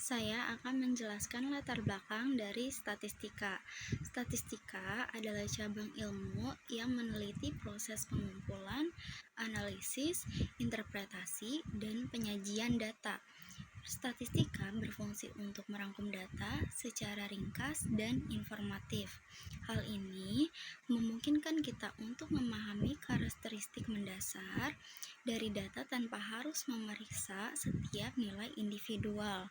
Saya akan menjelaskan latar belakang dari statistika. Statistika adalah cabang ilmu yang meneliti proses pengumpulan, analisis, interpretasi, dan penyajian data. Statistika berfungsi untuk merangkum data secara ringkas dan informatif. Hal ini memungkinkan kita untuk memahami karakteristik mendasar dari data tanpa harus memeriksa setiap nilai individual.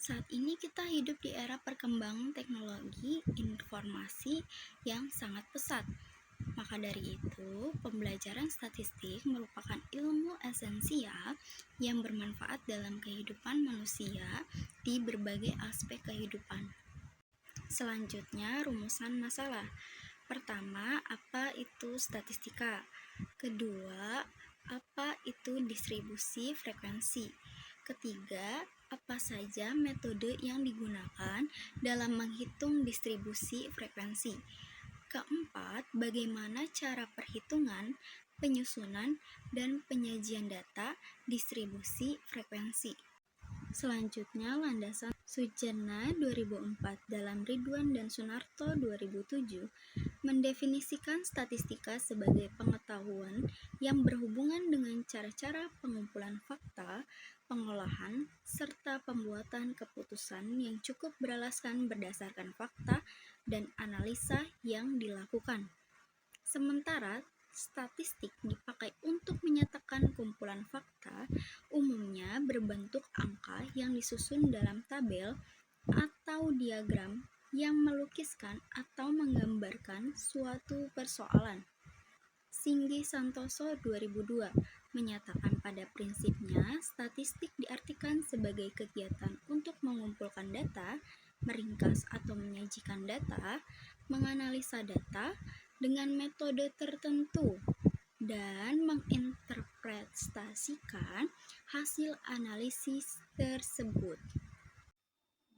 Saat ini kita hidup di era perkembangan teknologi informasi yang sangat pesat. Maka dari itu, pembelajaran statistik merupakan ilmu esensial yang bermanfaat dalam kehidupan manusia di berbagai aspek kehidupan. Selanjutnya, rumusan masalah. Pertama, apa itu statistika? Kedua, apa itu distribusi frekuensi? Ketiga, apa saja metode yang digunakan dalam menghitung distribusi frekuensi? Keempat, bagaimana cara perhitungan, penyusunan, dan penyajian data distribusi frekuensi? Selanjutnya, landasan Sujana 2004 dalam Ridwan dan Sunarto 2007 mendefinisikan statistika sebagai pengetahuan yang berhubungan dengan cara-cara pengumpulan fakta, pengolahan, serta pembuatan keputusan yang cukup beralaskan berdasarkan fakta dan analisa yang dilakukan. Sementara statistik dipakai untuk menyatakan kumpulan fakta, umumnya berbentuk angka yang disusun dalam tabel atau diagram yang melukiskan atau menggambarkan suatu persoalan. Singgi Santoso 2002 menyatakan pada prinsipnya statistik diartikan sebagai kegiatan untuk mengumpulkan data, meringkas atau menyajikan data, menganalisa data dengan metode tertentu, dan menginterpretasikan hasil analisis tersebut.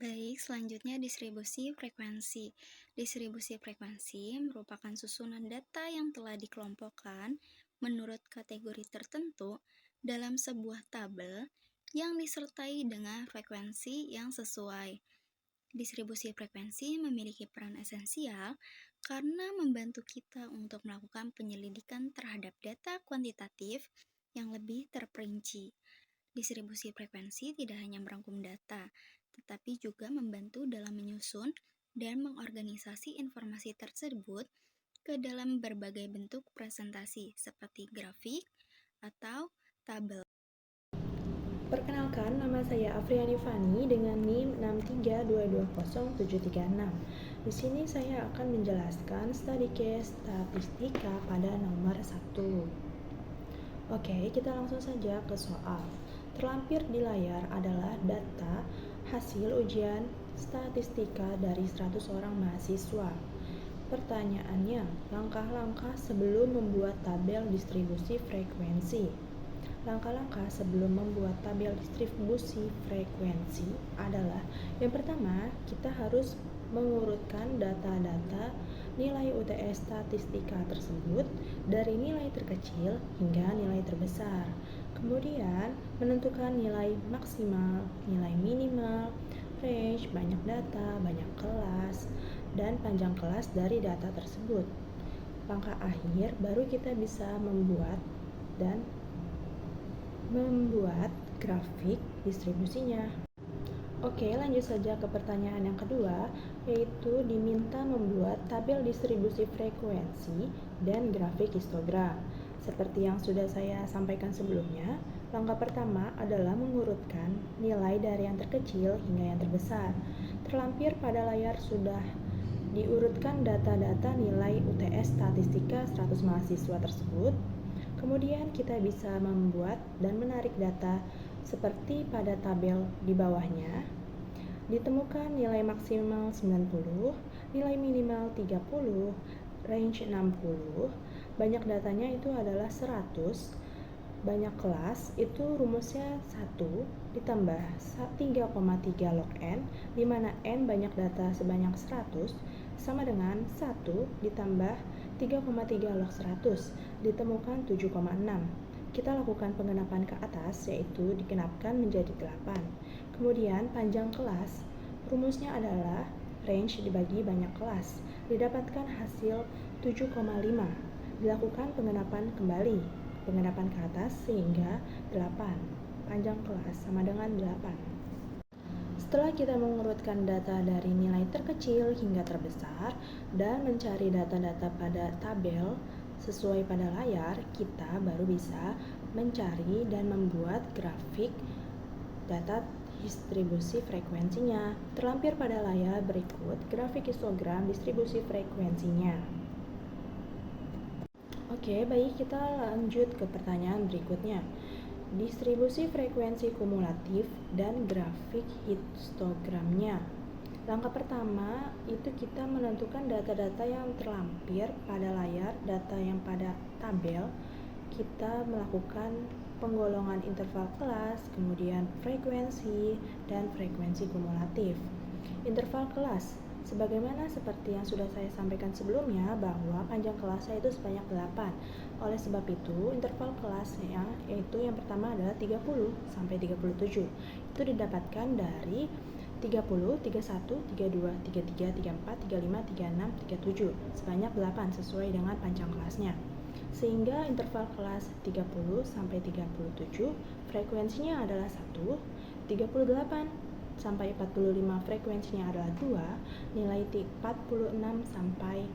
Baik, selanjutnya distribusi frekuensi. Distribusi frekuensi merupakan susunan data yang telah dikelompokkan menurut kategori tertentu dalam sebuah tabel yang disertai dengan frekuensi yang sesuai. Distribusi frekuensi memiliki peran esensial karena membantu kita untuk melakukan penyelidikan terhadap data kuantitatif yang lebih terperinci. Distribusi frekuensi tidak hanya merangkum data, tetapi juga membantu dalam menyusun dan mengorganisasi informasi tersebut ke dalam berbagai bentuk presentasi seperti grafik atau tabel. Perkenalkan, nama saya Afriani Fani dengan NIM 632207336. Di sini saya akan menjelaskan study case statistika pada nomor 1. Oke, kita langsung saja ke soal. Terlampir di layar adalah data hasil ujian statistika dari 100 orang mahasiswa. Pertanyaannya, langkah-langkah sebelum membuat tabel distribusi frekuensi. Langkah-langkah sebelum membuat tabel distribusi frekuensi adalah yang pertama, kita harus mengurutkan data-data nilai UTS statistika tersebut dari nilai terkecil hingga nilai terbesar. Kemudian, menentukan nilai maksimal, nilai minimal, range, banyak data, banyak kelas, dan panjang kelas dari data tersebut. Langkah akhir baru kita bisa membuat grafik distribusinya. Oke, lanjut saja ke pertanyaan yang kedua, yaitu diminta membuat tabel distribusi frekuensi dan grafik histogram. Seperti yang sudah saya sampaikan sebelumnya, langkah pertama adalah mengurutkan nilai dari yang terkecil hingga yang terbesar. Terlampir pada layar sudah diurutkan data-data nilai UTS statistika 100 mahasiswa tersebut. Kemudian kita bisa membuat dan menarik data seperti pada tabel di bawahnya. Ditemukan nilai maksimal 90, nilai minimal 30, range 60. Banyak datanya itu adalah 100. Banyak kelas itu rumusnya 1 ditambah 3,3 log n, di mana n banyak data sebanyak 100 sama dengan 1 ditambah 3,3 log 100, ditemukan 7,6. kita lakukan penggenapan ke atas, yaitu digenapkan menjadi 8. Kemudian panjang kelas, rumusnya adalah range dibagi banyak kelas, didapatkan hasil 7,5. Dilakukan penggenapan kembali, penggenapan ke atas sehingga 8. Panjang kelas sama dengan 8. Setelah kita mengurutkan data dari nilai terkecil hingga terbesar dan mencari data-data pada tabel sesuai pada layar, kita baru bisa mencari dan membuat grafik data distribusi frekuensinya. Terlampir pada layar berikut grafik histogram distribusi frekuensinya. Oke, baik, kita lanjut ke pertanyaan berikutnya. Distribusi frekuensi kumulatif dan grafik histogramnya. Langkah pertama itu kita menentukan data-data yang terlampir pada layar, data yang pada tabel. Kita melakukan penggolongan interval kelas, kemudian frekuensi, dan frekuensi kumulatif. Interval kelas, sebagaimana seperti yang sudah saya sampaikan sebelumnya bahwa panjang kelasnya itu sebanyak 8. Oleh sebab itu, interval kelasnya yaitu yang pertama adalah 30 sampai 37. Itu didapatkan dari 30, 31, 32, 33, 34, 35, 36, 37 sebanyak 8 sesuai dengan panjang kelasnya. Sehingga interval kelas 30 sampai 37 frekuensinya adalah 1, 38 sampai 45 frekuensinya adalah 2, nilai 46 sampai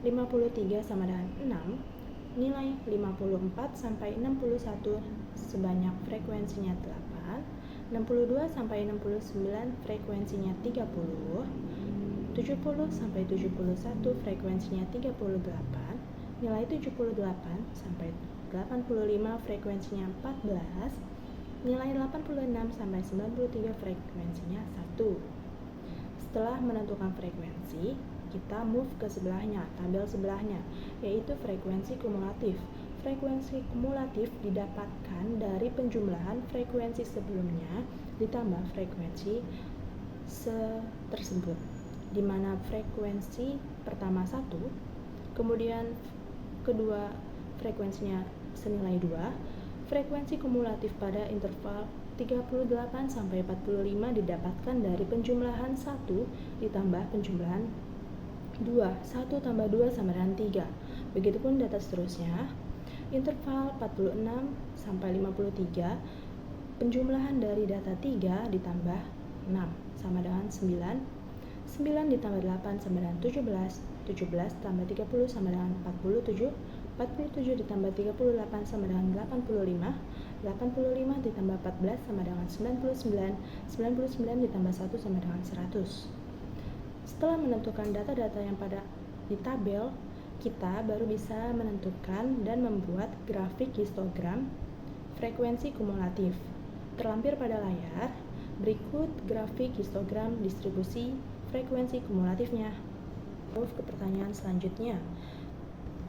53 sama dengan 6, nilai 54 sampai 61 sebanyak frekuensinya 8, 62 sampai 69 frekuensinya 30, 70 sampai 71 frekuensinya 38, nilai 78 sampai 85 frekuensinya 14, nilai 86 sampai 93 frekuensinya 1. Setelah menentukan frekuensi, kita move ke sebelahnya, tabel sebelahnya, yaitu frekuensi kumulatif. Frekuensi kumulatif didapatkan dari penjumlahan frekuensi sebelumnya ditambah frekuensi tersebut, di mana frekuensi pertama 1, kemudian kedua frekuensinya senilai 2, frekuensi kumulatif pada interval 38 sampai 45 didapatkan dari penjumlahan 1 ditambah penjumlahan 2. 1 tambah 2 sama dengan 3. Begitupun data seterusnya. Interval 46 sampai 53 penjumlahan dari data 3 ditambah 6 sama dengan 9. 9 ditambah 8 sama dengan 17. 17 tambah 30 sama dengan 47. 47 ditambah 38 sama dengan 85. 85 ditambah 14 sama dengan 99. 99 ditambah 1 sama dengan 100. Setelah menentukan data-data yang pada di tabel, kita baru bisa menentukan dan membuat grafik histogram frekuensi kumulatif. Terlampir pada layar, berikut grafik histogram distribusi frekuensi kumulatifnya. Move ke pertanyaan selanjutnya.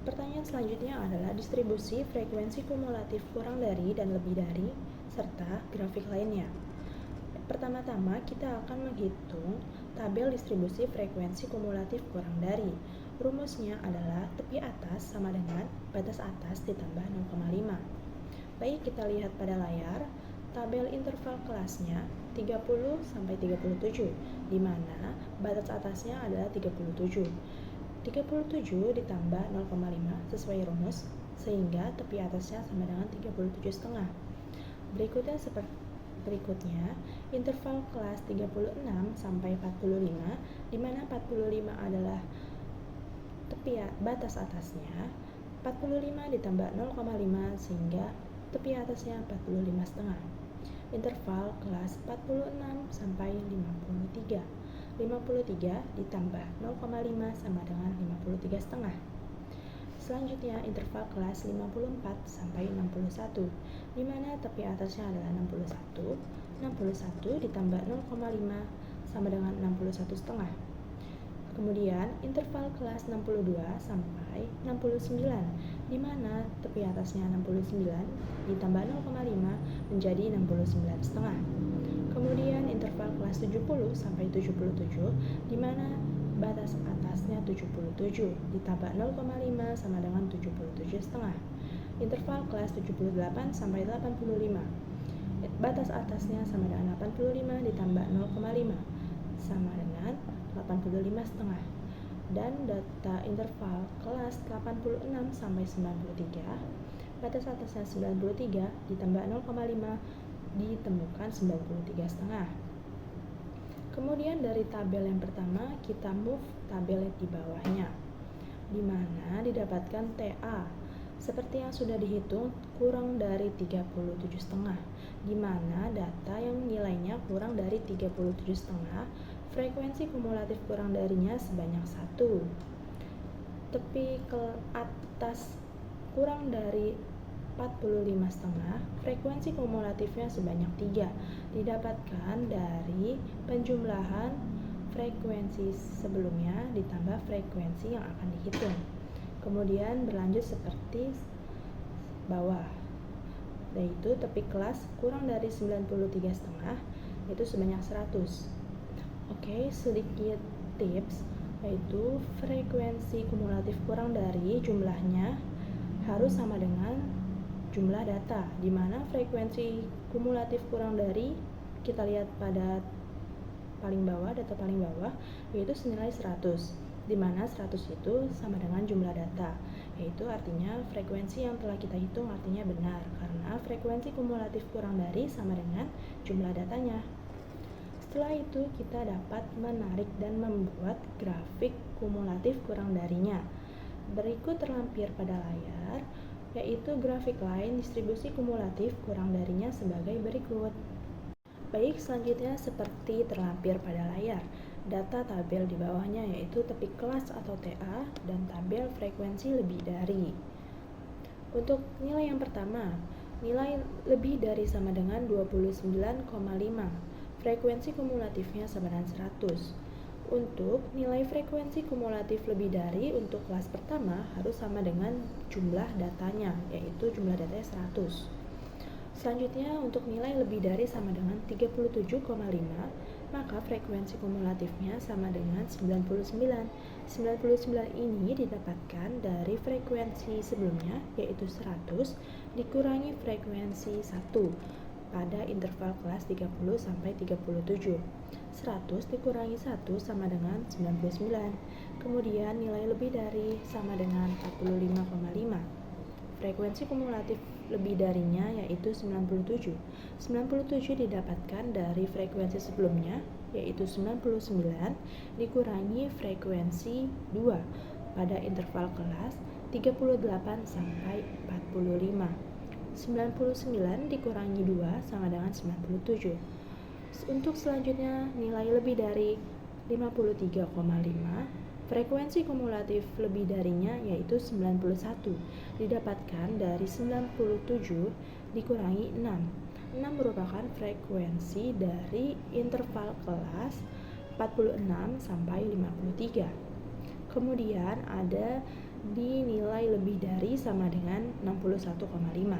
Pertanyaan selanjutnya adalah distribusi frekuensi kumulatif kurang dari dan lebih dari, serta grafik lainnya. Pertama-tama kita akan menghitung tabel distribusi frekuensi kumulatif kurang dari. Rumusnya adalah tepi atas sama dengan batas atas ditambah 0,5. Baik, kita lihat pada layar, tabel interval kelasnya 30 sampai 37, di mana batas atasnya adalah 37. 37 ditambah 0,5 sesuai rumus, sehingga tepi atasnya sama dengan 37,5. Berikutnya, interval kelas 36 sampai 45, di mana 45 adalah batas atasnya, 45 ditambah 0,5 sehingga tepi atasnya 45,5. Interval kelas 46 sampai 53. 53 ditambah 0,5 sama dengan 53,5. Selanjutnya interval kelas 54 sampai 61, di mana tepi atasnya adalah 61. 61 ditambah 0,5 sama dengan 61,5. Kemudian interval kelas 62 sampai 69, di mana tepi atasnya 69 ditambah 0,5 menjadi 69,5. Kemudian interval kelas 70 sampai 77, di mana batas atasnya 77 ditambah 0,5 sama dengan 77,5. interval kelas 78 sampai 85. Batas atasnya sama dengan 85 ditambah 0,5 sama dengan 85,5. Dan data interval kelas 86 sampai 93, batas atasnya 93 ditambah 0,5 ditemukan 93,5. Kemudian dari tabel yang pertama kita move tabel di bawahnya, di mana didapatkan TA seperti yang sudah dihitung kurang dari 37,5, di mana data yang nilainya kurang dari 37,5, frekuensi kumulatif kurang darinya sebanyak 1. Tepi ke atas kurang dari 45,5, frekuensi kumulatifnya sebanyak 3, didapatkan dari penjumlahan frekuensi sebelumnya ditambah frekuensi yang akan dihitung. Kemudian berlanjut seperti bawah, yaitu tepi kelas kurang dari 93,5 yaitu sebanyak 100. Oke, sedikit tips, yaitu frekuensi kumulatif kurang dari jumlahnya harus sama dengan jumlah data, di mana frekuensi kumulatif kurang dari kita lihat pada paling bawah, data paling bawah, yaitu senilai 100, di mana 100 itu sama dengan jumlah data, yaitu artinya frekuensi yang telah kita hitung artinya benar, karena frekuensi kumulatif kurang dari sama dengan jumlah datanya. Setelah itu kita dapat menarik dan membuat grafik kumulatif kurang darinya. Berikut terlampir pada layar, yaitu grafik lain distribusi kumulatif kurang darinya sebagai berikut. Baik, selanjutnya seperti terlampir pada layar, data tabel di bawahnya yaitu tepi kelas atau TA dan tabel frekuensi lebih dari. Untuk nilai yang pertama, nilai lebih dari sama dengan 29,5, frekuensi kumulatifnya sama dengan 100. Untuk nilai frekuensi kumulatif lebih dari untuk kelas pertama harus sama dengan jumlah datanya, yaitu jumlah datanya 100. Selanjutnya untuk nilai lebih dari sama dengan 37,5, maka frekuensi kumulatifnya sama dengan 99. 99 ini didapatkan dari frekuensi sebelumnya, yaitu 100, dikurangi frekuensi 1 pada interval kelas 30 sampai 37. 100 dikurangi 1 sama dengan 99. Kemudian nilai lebih dari sama dengan 45,5. Frekuensi kumulatif lebih darinya yaitu 97. 97 didapatkan dari frekuensi sebelumnya yaitu 99 dikurangi frekuensi 2 pada interval kelas 38 sampai 45. 99 dikurangi 2 sama dengan 97. Untuk selanjutnya nilai lebih dari 53,5, frekuensi kumulatif lebih darinya yaitu 91 didapatkan dari 97 dikurangi 6. 6 merupakan frekuensi dari interval kelas 46 sampai 53. Kemudian ada di nilai lebih dari sama dengan 61,5.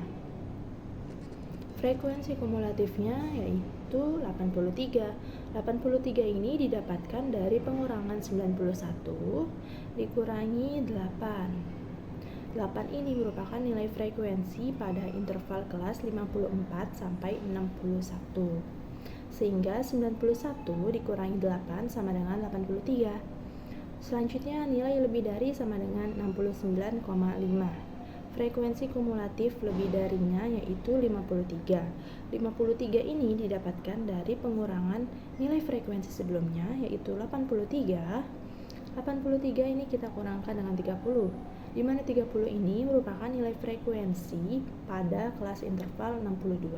Frekuensi kumulatifnya yaitu 83. 83 ini didapatkan dari pengurangan 91 dikurangi 8. 8 ini merupakan nilai frekuensi pada interval kelas 54 sampai 61. Sehingga 91 dikurangi 8 sama dengan 83. Selanjutnya nilai lebih dari sama dengan 69,5. Frekuensi kumulatif lebih darinya yaitu 53. 53 ini didapatkan dari pengurangan nilai frekuensi sebelumnya yaitu 83. 83 ini kita kurangkan dengan 30, di mana 30 ini merupakan nilai frekuensi pada kelas interval 62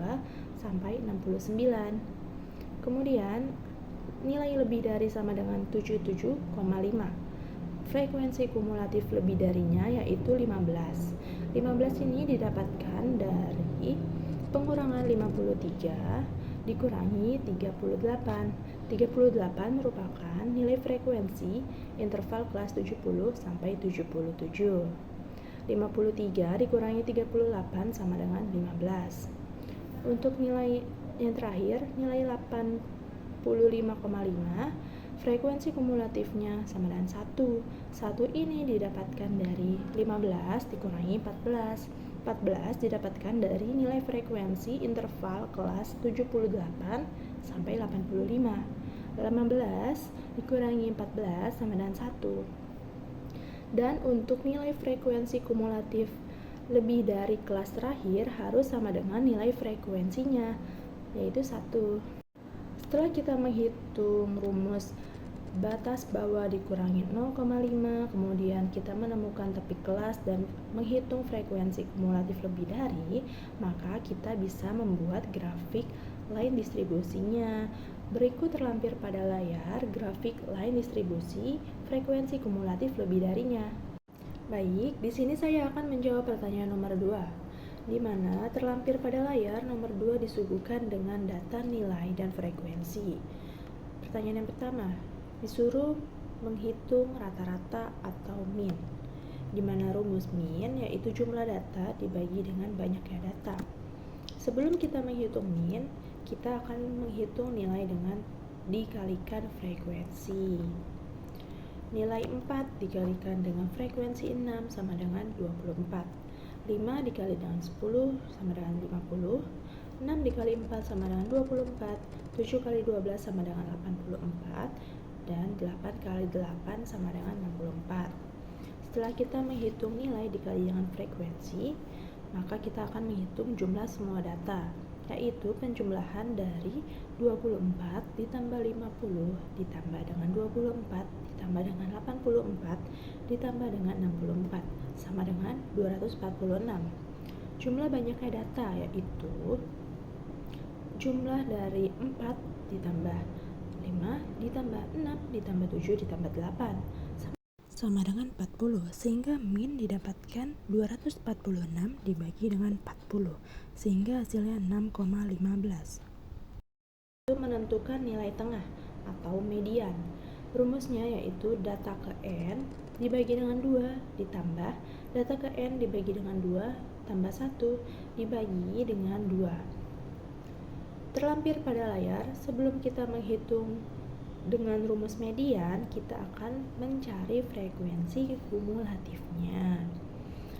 sampai 69. Kemudian nilai lebih dari sama dengan 77,5. Frekuensi kumulatif lebih darinya yaitu 15. 15 ini didapatkan dari pengurangan 53 dikurangi 38. 38 merupakan nilai frekuensi interval kelas 70 sampai 77. 53 dikurangi 38 sama dengan 15. Untuk nilai yang terakhir, nilai 85,5, frekuensi kumulatifnya sama dengan 1. 1 ini didapatkan dari 15 dikurangi 14. 14 didapatkan dari nilai frekuensi interval kelas 78 sampai 85. 18 dikurangi 14 sama dengan 1. Dan untuk nilai frekuensi kumulatif lebih dari kelas terakhir harus sama dengan nilai frekuensinya, yaitu 1. Setelah kita menghitung rumus batas bawah dikurangi 0,5, kemudian kita menemukan topik kelas dan menghitung frekuensi kumulatif lebih dari, maka kita bisa membuat grafik line distribusinya. Berikut terlampir pada layar grafik line distribusi frekuensi kumulatif lebih darinya. Baik, di sini saya akan menjawab pertanyaan nomor 2, di mana terlampir pada layar nomor 2 disuguhkan dengan data nilai dan frekuensi. Pertanyaan yang pertama, disuruh menghitung rata-rata atau min, di mana rumus min yaitu jumlah data dibagi dengan banyaknya data. Sebelum kita menghitung min, kita akan menghitung nilai dengan dikalikan frekuensi. Nilai 4 dikalikan dengan frekuensi 6 sama dengan 24. 5 dikali dengan 10 sama dengan 50. 6 dikali 4 sama dengan 24. 7 kali 12 sama dengan 84. Dan 8 kali 8 sama dengan 64. Setelah kita menghitung nilai dikali dengan frekuensi, maka kita akan menghitung jumlah semua data, yaitu penjumlahan dari 24 ditambah 50 ditambah dengan 24 ditambah dengan 84 ditambah dengan 64 sama dengan 246. Jumlah banyaknya data yaitu jumlah dari 4 ditambah 5 ditambah 6 ditambah 7 ditambah 8 sama dengan 40, sehingga min didapatkan 246 dibagi dengan 40, sehingga hasilnya 6,15. Itu menentukan nilai tengah atau median. Rumusnya yaitu data ke n dibagi dengan 2 ditambah data ke n dibagi dengan 2 tambah 1 dibagi dengan 2. Terlampir pada layar, sebelum kita menghitung dengan rumus median, kita akan mencari frekuensi kumulatifnya.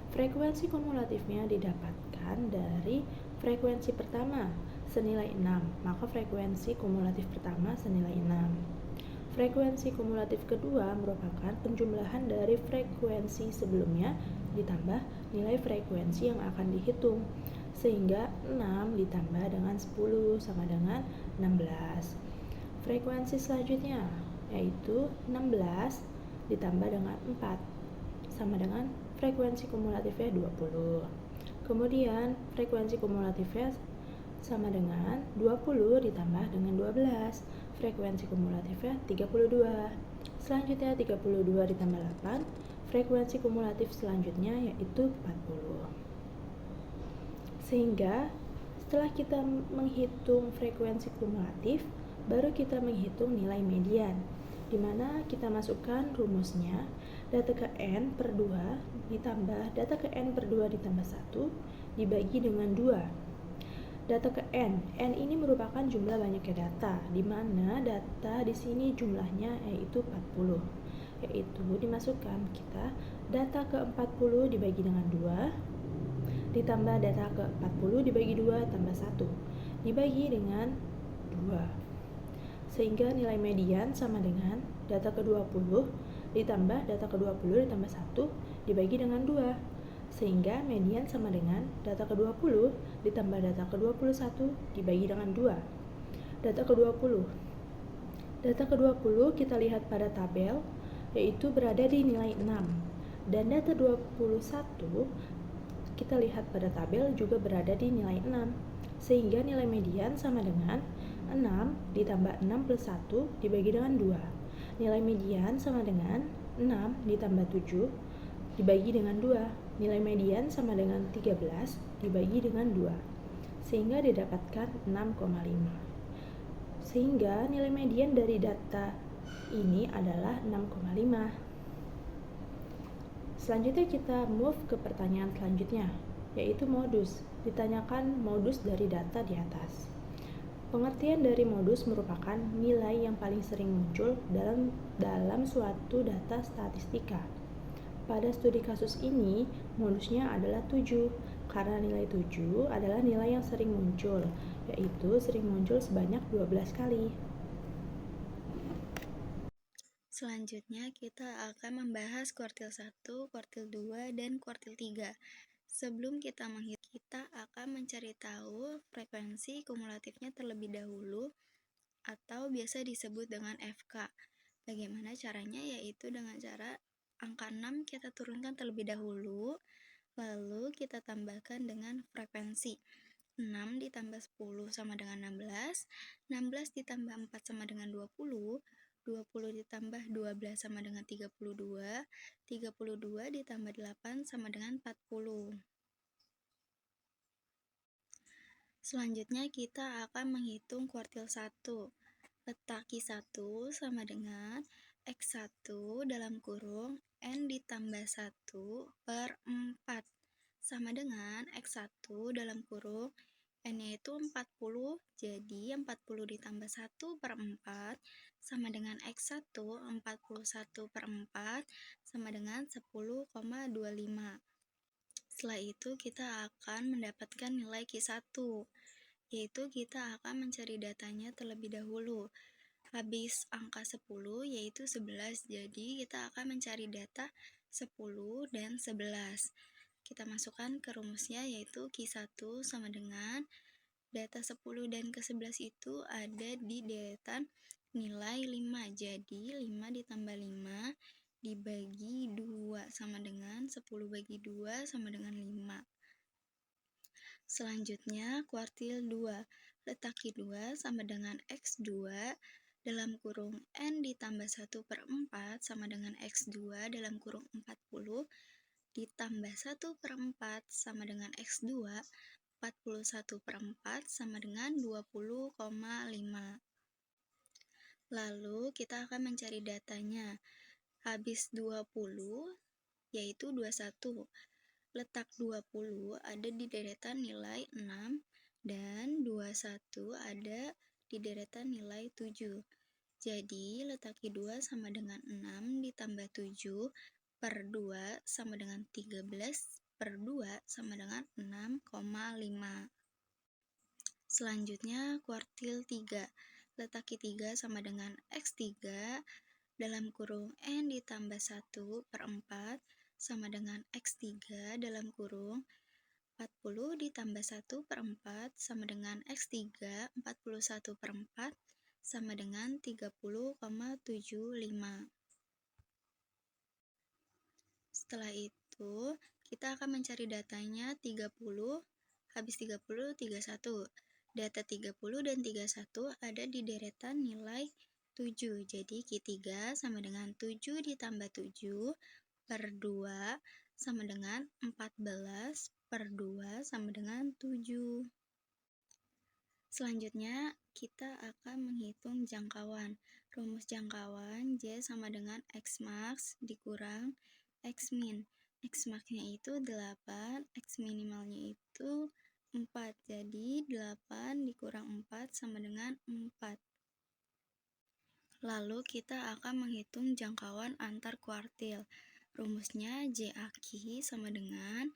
Frekuensi kumulatifnya didapatkan dari frekuensi pertama senilai 6, maka frekuensi kumulatif pertama senilai 6. Frekuensi kumulatif kedua merupakan penjumlahan dari frekuensi sebelumnya ditambah nilai frekuensi yang akan dihitung, sehingga 6 ditambah dengan 10 sama dengan 16. Frekuensi selanjutnya yaitu 16 ditambah dengan 4 sama dengan frekuensi kumulatifnya 20. Kemudian frekuensi kumulatifnya sama dengan 20 ditambah dengan 12. Frekuensi kumulatifnya 32. Selanjutnya 32 ditambah 8. Frekuensi kumulatif selanjutnya yaitu 40. Sehingga setelah kita menghitung frekuensi kumulatif, baru kita menghitung nilai median, di mana kita masukkan rumusnya data ke n per 2 ditambah data ke n per 2 ditambah 1 dibagi dengan 2. Data ke n ini merupakan jumlah banyaknya data, di mana data di sini jumlahnya yaitu 40. Yaitu dimasukkan kita data ke 40 dibagi dengan 2 ditambah data ke 40 dibagi 2 tambah 1 dibagi dengan 2, sehingga nilai median sama dengan data ke 20 ditambah data ke 20 ditambah 1 dibagi dengan 2, sehingga median sama dengan data ke 20 ditambah data ke 21 dibagi dengan 2. Data ke 20 kita lihat pada tabel, yaitu berada di nilai 6, dan data 21 kita lihat pada tabel juga berada di nilai 6, sehingga nilai median sama dengan 6 ditambah 6 plus 1 dibagi dengan 2. Nilai median sama dengan 6 ditambah 7 dibagi dengan 2. Nilai median sama dengan 13 dibagi dengan 2, sehingga didapatkan 6,5. Sehingga nilai median dari data ini adalah 6,5. Selanjutnya kita move ke pertanyaan selanjutnya, yaitu modus. Ditanyakan modus dari data di atas. Pengertian dari modus merupakan nilai yang paling sering muncul dalam suatu data statistika. Pada studi kasus ini, modusnya adalah 7, karena nilai 7 adalah nilai yang sering muncul, yaitu sering muncul sebanyak 12 kali. Selanjutnya kita akan membahas kuartil 1, kuartil 2, dan kuartil 3. Sebelum kita menghitung, kita akan mencari tahu frekuensi kumulatifnya terlebih dahulu atau biasa disebut dengan FK. Bagaimana caranya? Yaitu dengan cara angka 6 kita turunkan terlebih dahulu, lalu kita tambahkan dengan frekuensi. 6 ditambah 10 sama dengan 16, 16 ditambah 4 sama dengan 20, 20 ditambah 12 sama dengan 32, 32 ditambah 8 sama dengan 40. Selanjutnya kita akan menghitung kuartil 1. Letak Q1 sama dengan X1 dalam kurung N ditambah 1 per 4 sama dengan X1 dalam kurung N-nya itu 40, jadi 40 ditambah 1 per 4 sama dengan X1, 41 per 4 sama dengan 10,25. Setelah itu kita akan mendapatkan nilai Q1, yaitu kita akan mencari datanya terlebih dahulu. Habis angka 10 yaitu 11, jadi kita akan mencari data 10 dan 11. Kita masukkan ke rumusnya yaitu Q1 sama dengan data 10 dan ke-11 itu ada di deretan nilai 5. Jadi 5 ditambah 5 dibagi 2 sama dengan 10 bagi 2 sama dengan 5. Selanjutnya kuartil 2. Letak Q2 sama dengan X2 dalam kurung N ditambah 1 per 4 sama dengan X2 dalam kurung 40 ditambah 1 per 4 sama dengan X2, 41 per 4 sama dengan 20,5. Lalu kita akan mencari datanya. Habis 20 yaitu 21. Letak 20 ada di deretan nilai 6 dan 21 ada di deretan nilai 7. Jadi letak Q2 sama dengan 6 ditambah 7 per 2 sama dengan 13 per 2 sama dengan 6,5. Selanjutnya kuartil 3. Letak Q3 sama dengan X3 dalam kurung N ditambah 1 per 4 sama dengan X3 dalam kurung 40 ditambah 1 per 4 sama dengan X3, 41 per 4 sama dengan 30,75. Setelah itu, kita akan mencari datanya 30, habis 30, 31. Data 30 dan 31 ada di deretan nilai 7. Jadi Q3 sama dengan 7 ditambah 7 per 2 sama dengan 14 per 2 sama dengan 7. Selanjutnya, kita akan menghitung jangkauan. Rumus jangkauan J sama dengan X max dikurang X min. X max-nya itu 8, X minimalnya itu 4. Jadi 8 dikurang 4 sama dengan 4. Lalu kita akan menghitung jangkauan antar kuartil. Rumusnya JAQ sama dengan